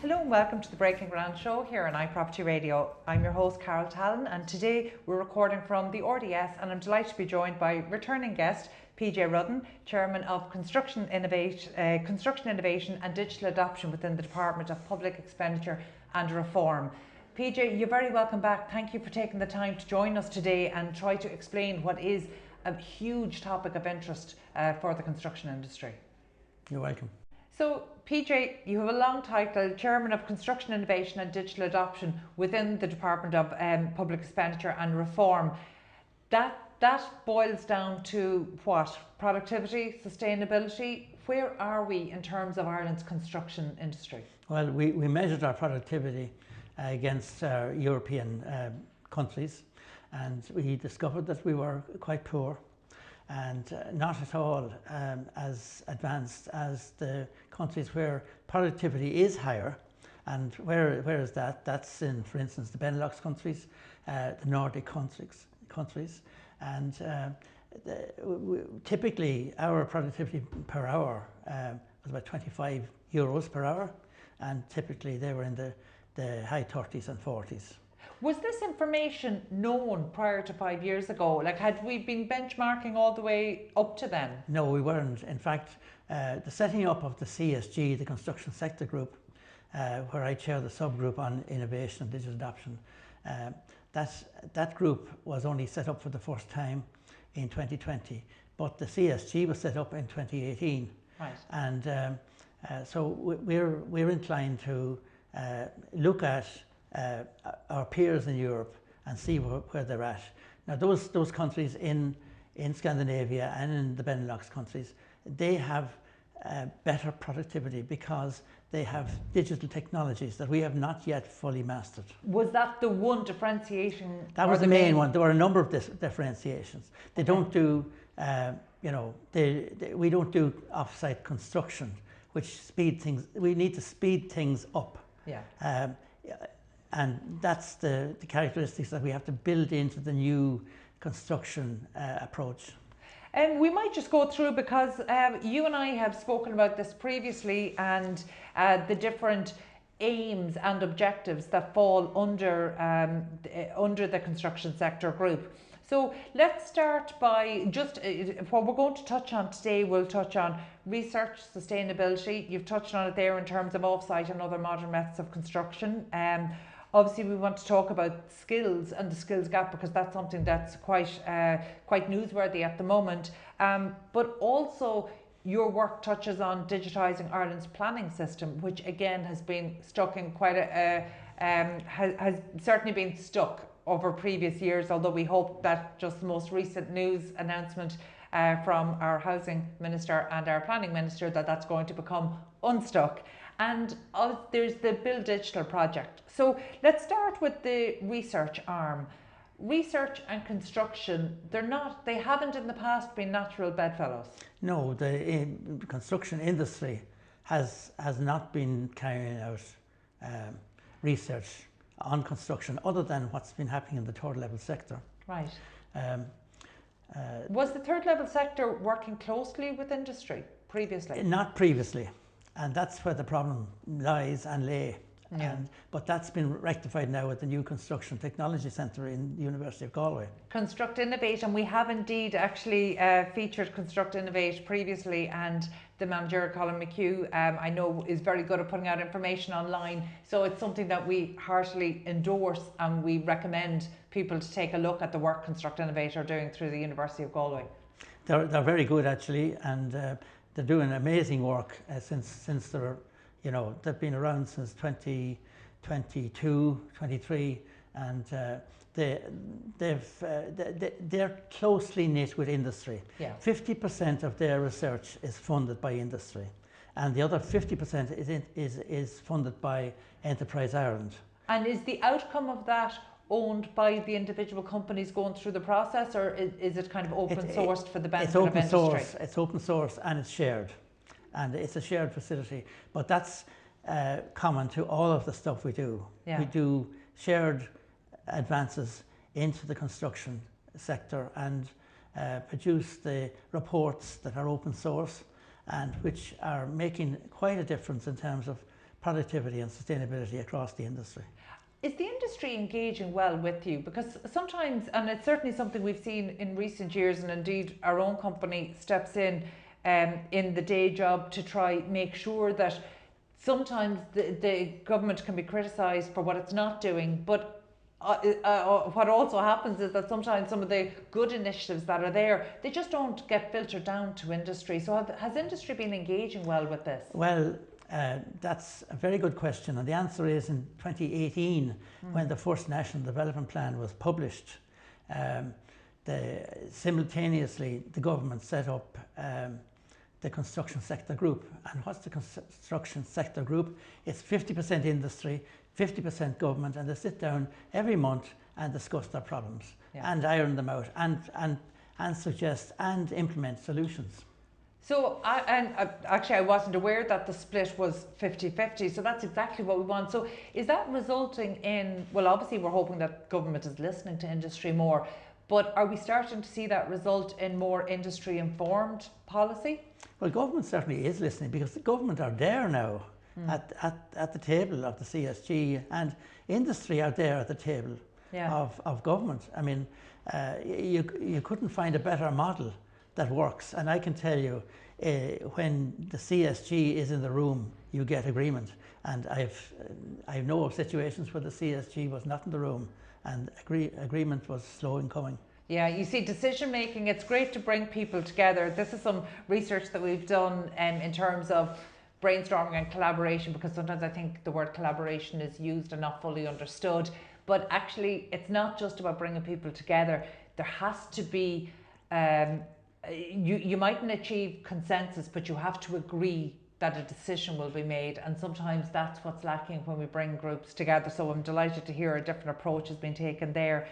Hello and welcome to the Breaking Ground show here on iProperty Radio. I'm your host Carol Tallon, and today we're recording from the RDS, and I'm delighted to be joined by returning guest PJ Rudden, Chairman of Construction Innovation and Digital Adoption within the Department of Public Expenditure and Reform. PJ, you're very welcome back. Thank you for taking the time to join us today and try to explain what is a huge topic of interest for the construction industry. You're welcome. So, PJ, you have a long title, Chairman of Construction Innovation and Digital Adoption within the Department of Public Expenditure and Reform. That boils down to what? Productivity, sustainability. Where are we in terms of Ireland's construction industry? Well, we measured our productivity against European countries, and we discovered that we were quite poor and not at all as advanced as the countries where productivity is higher. And where is that? That's in, for instance, the Benelux countries, the Nordic countries, and typically our productivity per hour was about 25 euros per hour, and typically they were in the high 30s and 40s. Was this information known prior to 5 years ago? Like, had we been benchmarking all the way up to then? No, we weren't. In fact, the setting up of the CSG, the Construction Sector Group, where I chair the subgroup on innovation and digital adoption, that group was only set up for the first time in 2020, but the CSG was set up in 2018. Right. And so we're inclined to look at our peers in Europe and see where they're at. Now those countries in Scandinavia and in the Benelux countries, they have better productivity because they have digital technologies that we have not yet fully mastered. Was that the one differentiation? That was the main one. There were a number of differentiations. They don't do, we don't do offsite construction, which speed things. We need to speed things up. Yeah. And that's the characteristics that we have to build into the new construction approach. And we might just go through, because you and I have spoken about this previously, and the different aims and objectives that fall under the construction sector group. So let's start by just what we're going to touch on today. We'll touch on research, sustainability. You've touched on it there in terms of offsite and other modern methods of construction. Obviously, we want to talk about skills and the skills gap, because that's something that's quite newsworthy at the moment. But also, your work touches on digitising Ireland's planning system, which again has been stuck in quite has certainly been stuck over previous years. Although we hope that just the most recent news announcement from our housing minister and our planning minister that's going to become unstuck. And there's the Build Digital project. So let's start with the research arm. Research and construction, they haven't in the past been natural bedfellows. No, the construction industry has not been carrying out research on construction other than what's been happening in the third level sector. Right. Was the third level sector working closely with industry previously? Not previously. And that's where the problem lies and lay. Yeah. But that's been rectified now with the new Construction Technology Centre in the University of Galway. Construct Innovate, and we have indeed actually featured Construct Innovate previously, and the manager, Colin McHugh, I know is very good at putting out information online. So it's something that we heartily endorse, and we recommend people to take a look at the work Construct Innovate are doing through the University of Galway. They're very good actually, and they're doing amazing work since they've been around since 2022, 23, and they're closely knit with industry. Yeah. 50% of their research is funded by industry, and the other 50% is funded by Enterprise Ireland. And is the outcome of that owned by the individual companies going through the process, or is it kind of open sourced for the benefit of industry? It's open source and it's shared, and it's a shared facility. But that's common to all of the stuff we do. Yeah. We do shared advances into the construction sector and produce the reports that are open source and which are making quite a difference in terms of productivity and sustainability across the industry. Is the industry engaging well with you? Because sometimes, and it's certainly something we've seen in recent years, and indeed our own company steps in the day job to try make sure that sometimes the government can be criticised for what it's not doing, but what also happens is that sometimes some of the good initiatives that are there, they just don't get filtered down to industry. So has industry been engaging well with this? Well, that's a very good question, and the answer is in 2018, when the first National Development Plan was published, simultaneously the government set up the construction sector group. And what's the construction sector group? It's 50% industry, 50% government, and they sit down every month and discuss their problems and iron them out and suggest and implement solutions. So, actually I wasn't aware that the split was 50-50, so that's exactly what we want. So is that resulting in, well, obviously we're hoping that government is listening to industry more, but are we starting to see that result in more industry informed policy? Well, government certainly is listening, because the government are there now at the table of the CSG, and industry are there at the table of government. I mean, you couldn't find a better model that works, and I can tell you, when the CSG is in the room, you get agreement. And I know of situations where the CSG was not in the room, and agreement was slow in coming. Yeah, you see, decision making, it's great to bring people together. This is some research that we've done in terms of brainstorming and collaboration, because sometimes I think the word collaboration is used and not fully understood. But actually, it's not just about bringing people together. There has to be, you mightn't achieve consensus, but you have to agree that a decision will be made, and sometimes that's what's lacking when we bring groups together. So I'm delighted to hear a different approach has been taken there.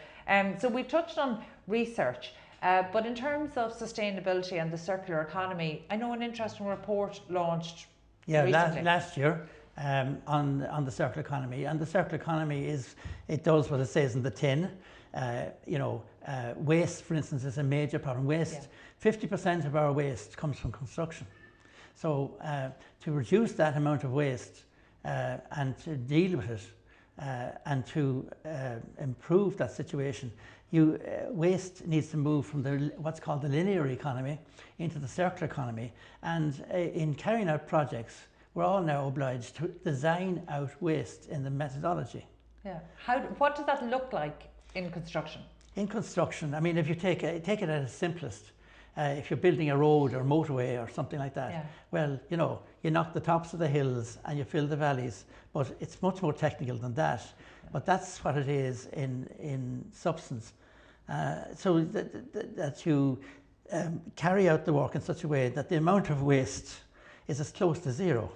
So we've touched on research, but in terms of sustainability and the circular economy, I know an interesting report launched recently. Last year on the circular economy, and the circular economy it does what it says in the tin. Waste, for instance, is a major problem. Waste, 50% of our waste comes from construction. So to reduce that amount of waste and to deal with it and to improve that situation, waste needs to move from what's called the linear economy into the circular economy. And in carrying out projects, we're all now obliged to design out waste in the methodology. Yeah. What does that look like in construction? In construction, I mean, if you take it at its simplest, if you're building a road or motorway or something like that, well, you knock the tops of the hills and you fill the valleys, but it's much more technical than that. But that's what it is in substance. So that you carry out the work in such a way that the amount of waste is as close to zero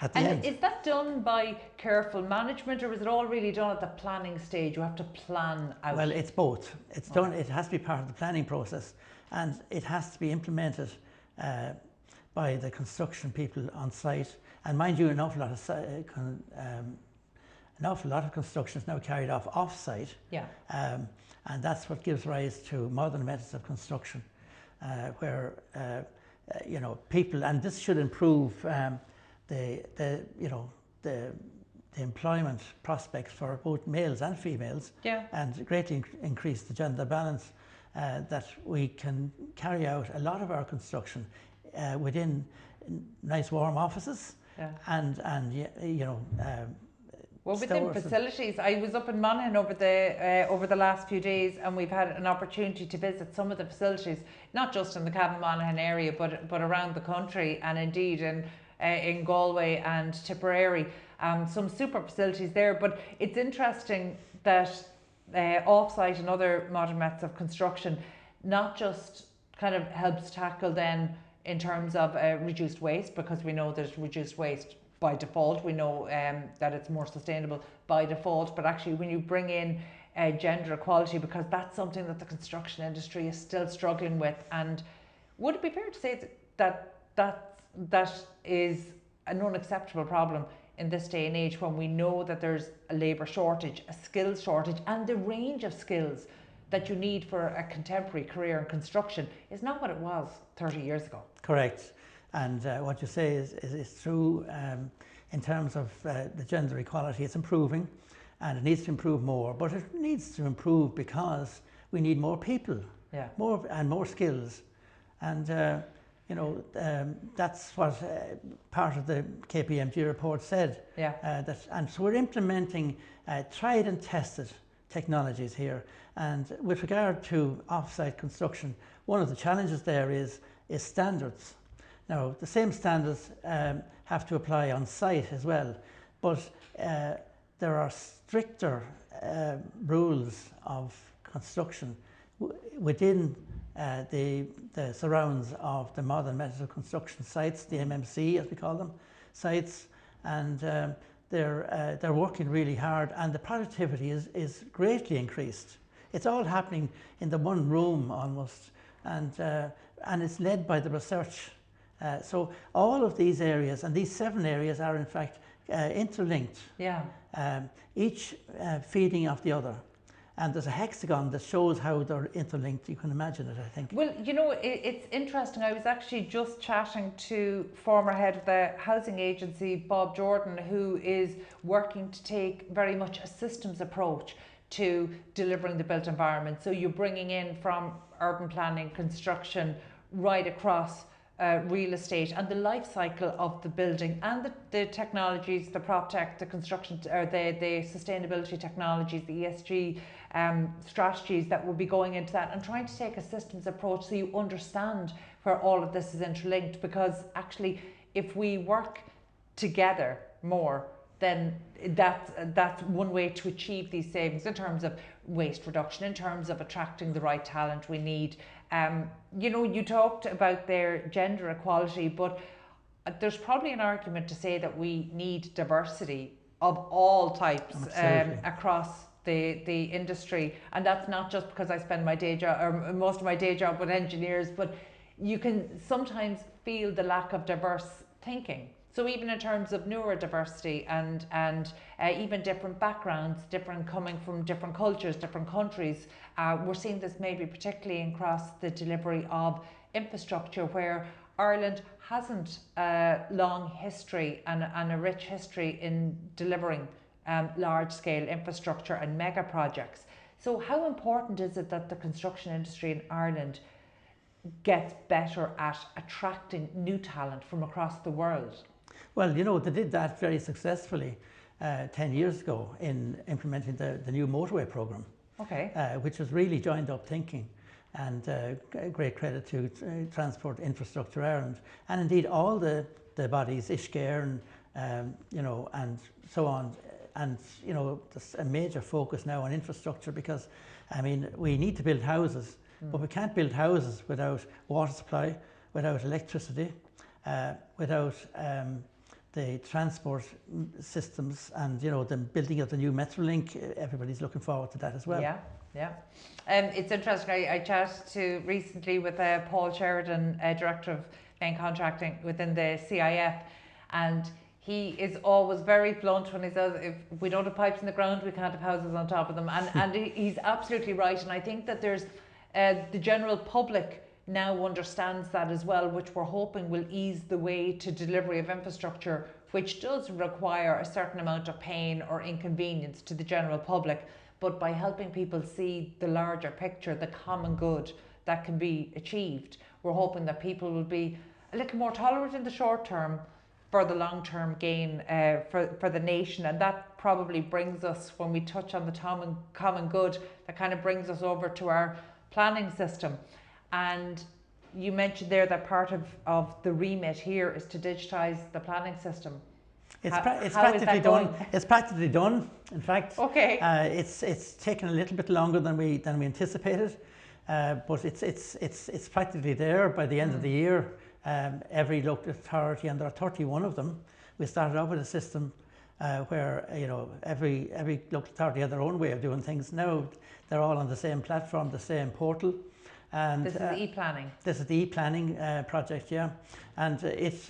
at the end. Is that done by careful management, or is it all really done at the planning stage? You have to plan out. Well, it's both. It's done. It has to be part of the planning process, and it has to be implemented by the construction people on site. And mind you, an awful lot of construction is now carried off-site. Yeah. And that's what gives rise to modern methods of construction, where people, and this should improve the employment prospects for both males and females, and greatly increase the gender balance. That we can carry out a lot of our construction within nice warm offices, well, within facilities. I was up in Monaghan over the last few days, and we've had an opportunity to visit some of the facilities, not just in the Cavan Monaghan area, but around the country, and indeed in Galway and Tipperary. Some super facilities there. But it's interesting that offsite and other modern methods of construction not just kind of helps tackle then in terms of reduced waste, because we know there's reduced waste by default. We know that it's more sustainable by default, but actually when you bring in gender equality, because that's something that the construction industry is still struggling with. And would it be fair to say that is an unacceptable problem in this day and age, when we know that there's a labour shortage, a skills shortage, and the range of skills that you need for a contemporary career in construction is not what it was 30 years ago? Correct. And what you say is true. in terms of the gender equality. It's improving, and it needs to improve more, but it needs to improve because we need more people, more skills, and that's what part of the KPMG report said. And so we're implementing tried and tested technologies here. And with regard to offsite construction, one of the challenges there is standards. Now, the same standards have to apply on site as well, but there are stricter rules of construction within the surrounds of the modern medical construction sites, the MMC as we call them, sites, and they're working really hard, and the productivity is greatly increased. It's all happening in the one room almost, and it's led by the research. So all of these areas, and these 7 areas are in fact interlinked, each feeding off the other. And there's a hexagon that shows how they're interlinked. You can imagine it, I think. Well, it's interesting. I was actually just chatting to former head of the housing agency, Bob Jordan, who is working to take very much a systems approach to delivering the built environment. So you're bringing in from urban planning, construction, right across real estate and the life cycle of the building, and the technologies, the PropTech, the construction, or the sustainability technologies, the ESG strategies that will be going into that, and trying to take a systems approach so you understand where all of this is interlinked. Because actually, if we work together more, then that's one way to achieve these savings in terms of waste reduction, in terms of attracting the right talent we need. You talked about their gender equality, but there's probably an argument to say that we need diversity of all types across the industry. And that's not just because I spend my day job, or most of my day job, with engineers, but you can sometimes feel the lack of diverse thinking. So even in terms of neurodiversity and even different backgrounds, coming from different cultures, different countries, we're seeing this maybe particularly across the delivery of infrastructure, where Ireland hasn't a long history and a rich history in delivering large-scale infrastructure and mega projects. So how important is it that the construction industry in Ireland gets better at attracting new talent from across the world? Well, they did that very successfully 10 years ago in implementing the new motorway programme, which was really joined up thinking, and great credit to Transport Infrastructure Ireland, and indeed all the bodies, Ishcare and so on. And there's a major focus now on infrastructure, because we need to build houses, but we can't build houses without water supply, without electricity, without the transport systems, and the building of the new Metrolink. Everybody's looking forward to that as well. It's interesting. I chatted recently with Paul Sheridan, Director of Main Contracting within the CIF, and he is always very blunt when he says, if we don't have pipes in the ground, we can't have houses on top of them. And he's absolutely right. And I think that there's the general public now understands that as well, which we're hoping will ease the way to delivery of infrastructure, which does require a certain amount of pain or inconvenience to the general public. But by helping people see the larger picture, the common good that can be achieved, we're hoping that people will be a little more tolerant in the short term for the long-term gain for the nation. And that probably brings us, when we touch on the common good, that kind of brings us over to our planning system. And you mentioned there that part of the remit here is to digitise the planning system. It's practically done. It's practically done. In fact, it's taken a little bit longer than we anticipated, but it's practically there by the end of the year. Every local authority, and there are 31 of them. We started out with a system where every local authority had their own way of doing things. Now they're all on the same platform, the same portal. And this is e-planning. This is the e-planning project, and it's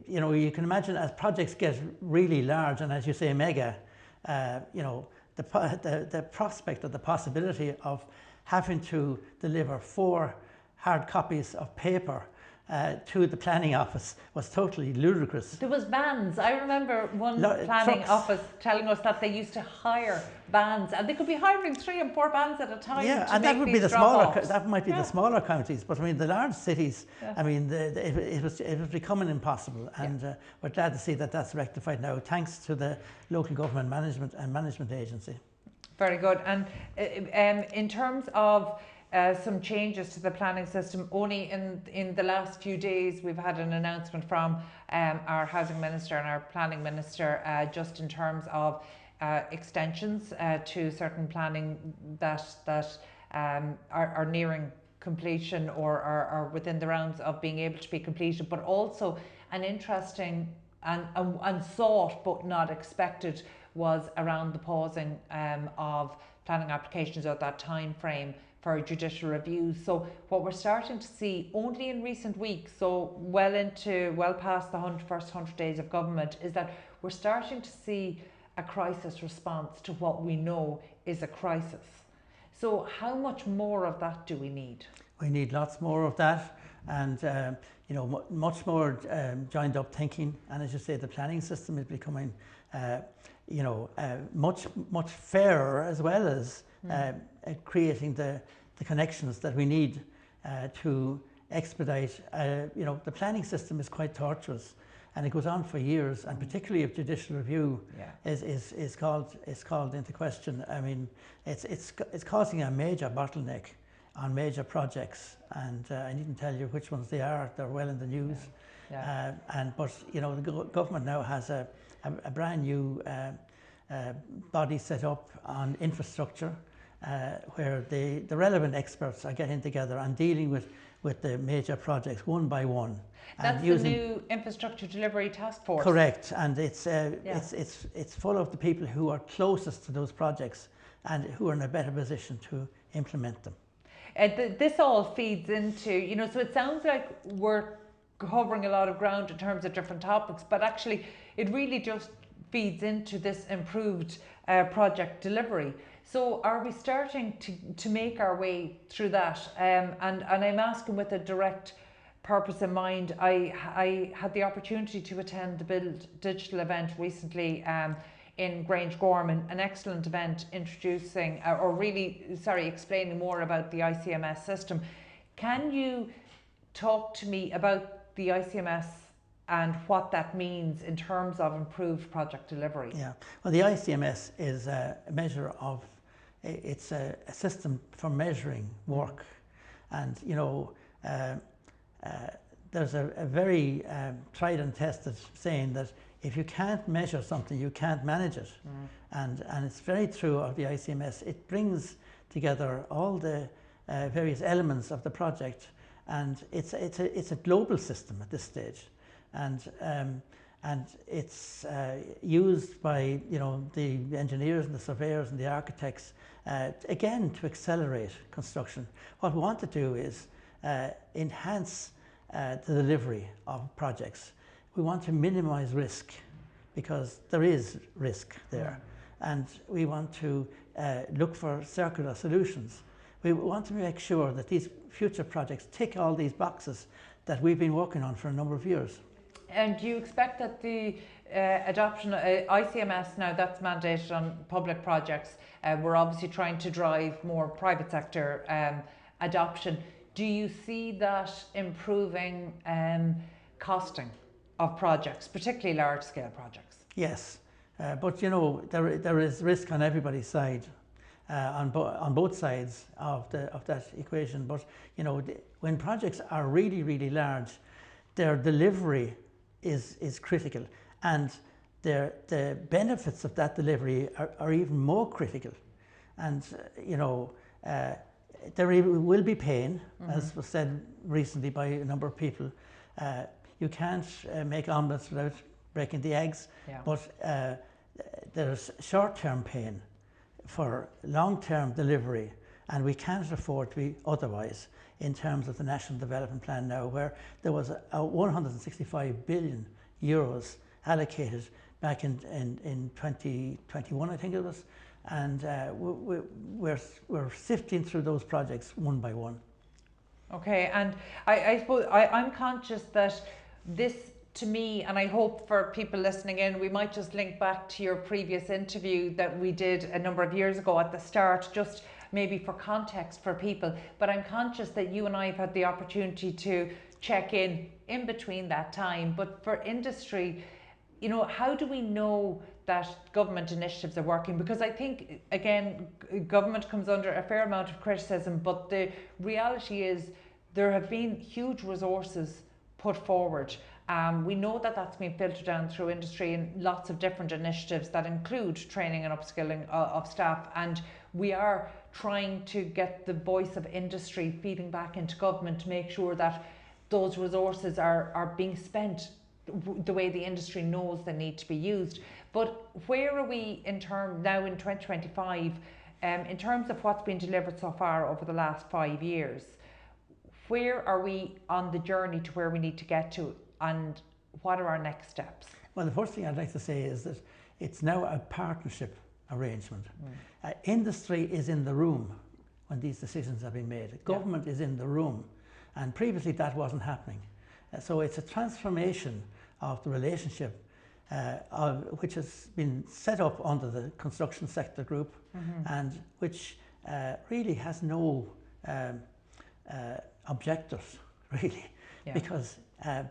you can imagine, as projects get really large, and as you say, mega, the prospect or the possibility of having to deliver 4 hard copies of paper to the planning office was totally ludicrous. There was vans. I remember one planning trucks. office telling us that they used to hire vans, and they could be hiring 3 and 4 vans at a time. Yeah, to and make that would be these the smaller. drop-offs. That might be the smaller counties, but I mean the large cities. Yeah. I mean it was becoming impossible, and we're glad to see that that's rectified now, thanks to the local government management agency. Very good. And in terms of some changes to the planning system, only in the last few days we've had an announcement from our housing minister and our planning minister just in terms of extensions to certain planning that are nearing completion or are within the rounds of being able to be completed, but also an interesting and sought but not expected was around the pausing of planning applications at that time frame for judicial reviews. So what we're starting to see only in recent weeks, so well past the first 100 days of government, is that we're starting to see a crisis response to what we know is a crisis. So how much more of that do we need? We need lots more of that, and much more joined up thinking. And as you say, the planning system is becoming much fairer, as well as creating the connections that we need to expedite. The planning system is quite tortuous, and it goes on for years, and particularly if judicial review is called into question. I mean, it's causing a major bottleneck on major projects, and I needn't tell you which ones they are. They're well in the news. But the government now has a brand new body set up on infrastructure, where the relevant experts are getting together and dealing with the major projects one by one. That's the new infrastructure delivery task force. Correct, and it's full of the people who are closest to those projects and who are in a better position to implement them. This all feeds into, so it sounds like we're covering a lot of ground in terms of different topics, but actually it really just feeds into this improved project delivery. So are we starting to make our way through that? And I'm asking with a direct purpose in mind. I had the opportunity to attend the Build Digital event recently in Grangegorman, an excellent event introducing explaining more about the ICMS system. Can you talk to me about the ICMS and what that means in terms of improved project delivery? Yeah, well, the ICMS is a measure of, it's a system for measuring work, and there's a very tried and tested saying that if you can't measure something, you can't manage it. And it's very true of the ICMS. It brings together all the various elements of the project, and it's a global system at this stage, and it's used by the engineers and the surveyors and the architects again to accelerate construction. What we want to do is enhance the delivery of projects. We want to minimize risk, because there is risk there, and we want to look for circular solutions. We want to make sure that these future projects tick all these boxes that we've been working on for a number of years. And do you expect that the adoption of ICMS, now that's mandated on public projects, we're obviously trying to drive more private sector adoption. Do you see that improving costing of projects, particularly large scale projects? Yes, but there is risk on everybody's side, on both sides of that equation. But when projects are really, really large, their delivery is critical, and the benefits of that delivery are even more critical. And there will be pain, as was said recently by a number of people. You can't make omelets without breaking the eggs, but there's short-term pain for long-term delivery, and we can't afford to be otherwise in terms of the National Development Plan now, where there was a 165 billion euros allocated back in 2021, I think it was, and we're sifting through those projects one by one. Okay, and I suppose I'm conscious that this, to me, and I hope for people listening in, we might just link back to your previous interview that we did a number of years ago at the start, just maybe for context for people. But I'm conscious that you and I have had the opportunity to check in between that time. But for industry, you know, how do we know that government initiatives are working? Because I think, again, government comes under a fair amount of criticism, but the reality is there have been huge resources put forward. We know that that's been filtered down through industry in lots of different initiatives that include training and upskilling of staff, and we are trying to get the voice of industry feeding back into government to make sure that those resources are being spent the way the industry knows they need to be used. But where are we now in 2025, in terms of what's been delivered so far over the last 5 years? Where are we on the journey to where we need to get to, and what are our next steps? Well, the first thing I'd like to say is that it's now a partnership arrangement. Industry is in the room when these decisions have been made. Government is in the room, and previously that wasn't happening. So it's a transformation of the relationship which has been set up under the construction sector group, and which really has no objectives, really, because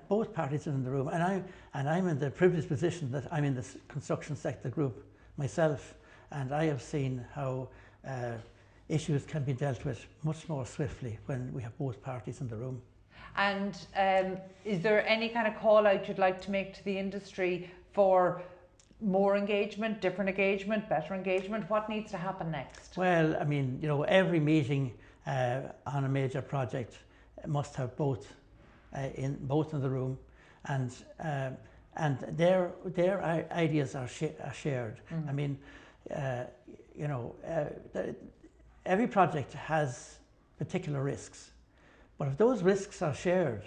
both parties are in the room, and I'm in the privileged position that I'm in the construction sector group myself, and I have seen how issues can be dealt with much more swiftly when we have both parties in the room. And is there any kind of call out you'd like to make to the industry for more engagement, different engagement, better engagement? What needs to happen next? Well, I mean, you know, every meeting on a major project must have both in the room, and their ideas are shared. I mean, you know, every project has particular risks, but if those risks are shared,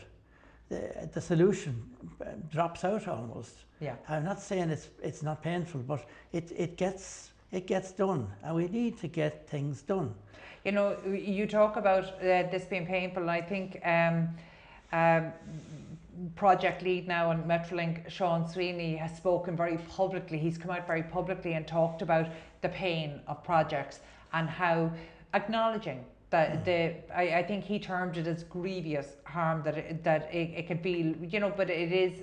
the solution drops out almost. Yeah. I'm not saying it's not painful, but it gets done, and we need to get things done. You know, you talk about this being painful, and I think project lead now on Metrolink, Sean Sweeney, has spoken very publicly. He's come out very publicly and talked about the pain of projects and how acknowledging that I think he termed it as grievous harm that it could be, you know, but it is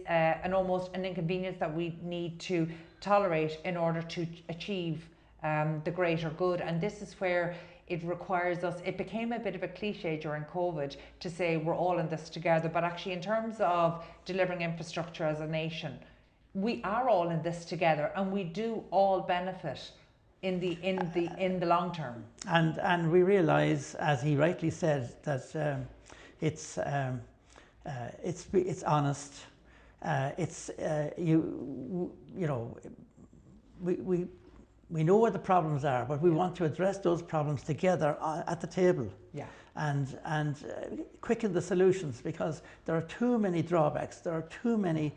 almost an inconvenience that we need to tolerate in order to achieve the greater good. And this is where it requires us, it became a bit of a cliche during COVID to say we're all in this together, but actually in terms of delivering infrastructure as a nation, we are all in this together, and we do all benefit in the long term. And we realise, as he rightly said, that it's honest. You know, we know what the problems are, but we want to address those problems together at the table. Yeah. And quicken the solutions, because there are too many drawbacks. There are too many,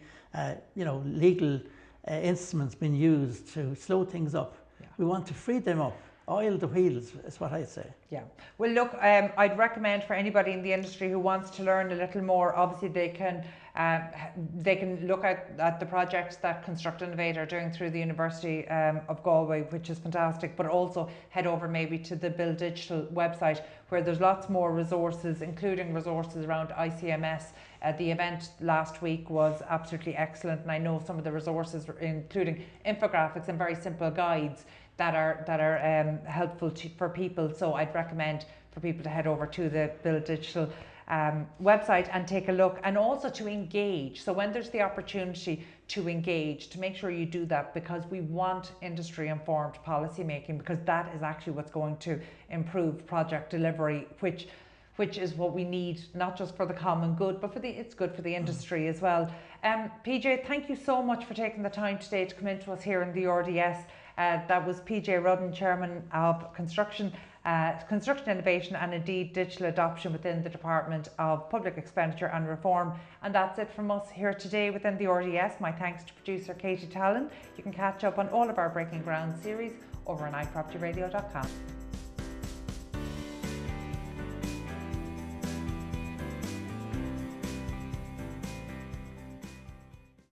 you know, legal instruments being used to slow things up. Yeah. We want to free them up. Oil the wheels is what I say. Yeah. Well, look, I'd recommend for anybody in the industry who wants to learn a little more, obviously they can look at the projects that Construct Innovate are doing through the University of Galway, which is fantastic, but also head over maybe to the Build Digital website, where there's lots more resources, including resources around ICMS. The event last week was absolutely excellent, and I know some of the resources, including infographics and very simple guides, that are helpful for people. So I'd recommend for people to head over to the Build Digital website and take a look, and also to engage. So when there's the opportunity to engage, to make sure you do that, because we want industry informed policy making, because that is actually what's going to improve project delivery, which is what we need, not just for the common good, but it's good for the industry as well. PJ, thank you so much for taking the time today to come into us here in the RDS. That was PJ Rudden, Chairman of Construction Innovation and indeed Digital Adoption within the Department of Public Expenditure and Reform. And that's it from us here today within the RDS. My thanks to producer Katie Tallon. You can catch up on all of our Breaking Ground series over on iPropertyRadio.com.